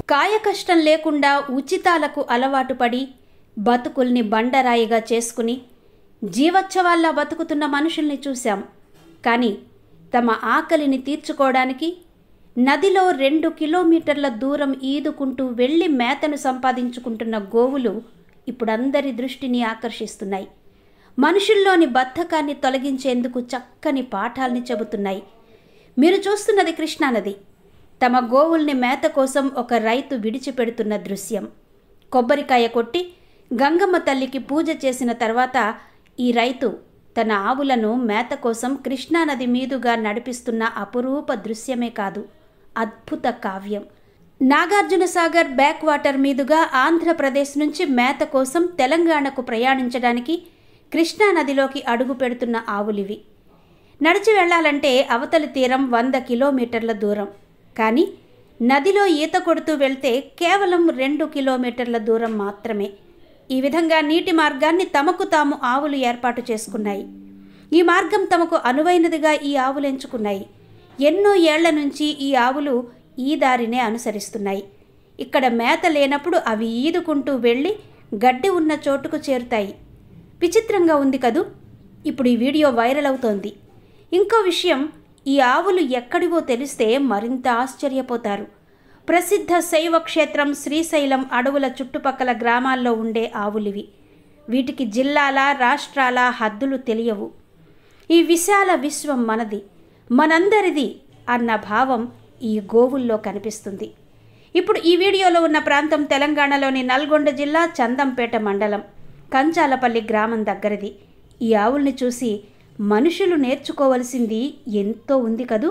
కాయకష్టం లేకుండా ఉచితాలకు అలవాటు పడి బతుకుల్ని బండరాయిగా చేసుకుని జీవోత్సవాల్లా బతుకుతున్న మనుషుల్ని చూశాం. కానీ తమ ఆకలిని తీర్చుకోవడానికి నదిలో 2 కిలోమీటర్ల దూరం ఈదుకుంటూ వెళ్ళి మేతను సంపాదించుకుంటున్న గోవులు ఇప్పుడందరి దృష్టిని ఆకర్షిస్తున్నాయి. మనుషుల్లోని బద్ధకాన్ని తొలగించేందుకు చక్కని పాఠాల్ని చెబుతున్నాయి. మీరు చూస్తున్నది కృష్ణానది. తమ గోవుల్ని మేత కోసం ఒక రైతు విడిచిపెడుతున్న దృశ్యం. కొబ్బరికాయ కొట్టి గంగమ్మ తల్లికి పూజ చేసిన తర్వాత ఈ రైతు తన ఆవులను మేత కోసం కృష్ణానది మీదుగా నడిపిస్తున్న అపురూప దృశ్యమే కాదు, అద్భుత కావ్యం. నాగార్జున సాగర్ బ్యాక్ వాటర్ మీదుగా ఆంధ్రప్రదేశ్ నుంచి మేత కోసం తెలంగాణకు ప్రయాణించడానికి కృష్ణానదిలోకి అడుగు పెడుతున్న ఆవులివి. నడిచి వెళ్లాలంటే అవతలి తీరం 100 కిలోమీటర్ల దూరం. కానీ నదిలో ఈత కొడుతూ వెళ్తే కేవలం 2 కిలోమీటర్ల దూరం మాత్రమే. ఈ విధంగా నీటి మార్గాన్ని తమకు తాము ఆవులు ఏర్పాటు చేసుకున్నాయి. ఈ మార్గం తమకు అనువైనదిగా ఈ ఆవులు ఎంచుకున్నాయి. ఎన్నో ఏళ్ల నుంచి ఈ ఆవులు ఈ దారినే అనుసరిస్తున్నాయి. ఇక్కడ మేత లేనప్పుడు అవి ఈదుకుంటూ వెళ్ళి గడ్డి ఉన్న చోటుకు చేరుతాయి. విచిత్రంగా ఉంది కదూ. ఇప్పుడు ఈ వీడియో వైరల్ అవుతోంది. ఇంకో విషయం, ఈ ఆవులు ఎక్కడివో తెలిస్తే మరింత ఆశ్చర్యపోతారు. ప్రసిద్ధ శైవ క్షేత్రం శ్రీశైలం అడవుల చుట్టుపక్కల గ్రామాల్లో ఉండే ఆవులివి. వీటికి జిల్లాల, రాష్ట్రాల హద్దులు తెలియవు. ఈ విశాల విశ్వం మనది, మనందరిది అన్న భావం ఈ గోవుల్లో కనిపిస్తుంది. ఇప్పుడు ఈ వీడియోలో ఉన్న ప్రాంతం తెలంగాణలోని నల్గొండ జిల్లా చందంపేట మండలం కంచాలపల్లి గ్రామం దగ్గరది. ఈ ఆవుల్ని చూసి మనుషులు నేర్చుకోవలసింది ఎంతో ఉంది కదూ.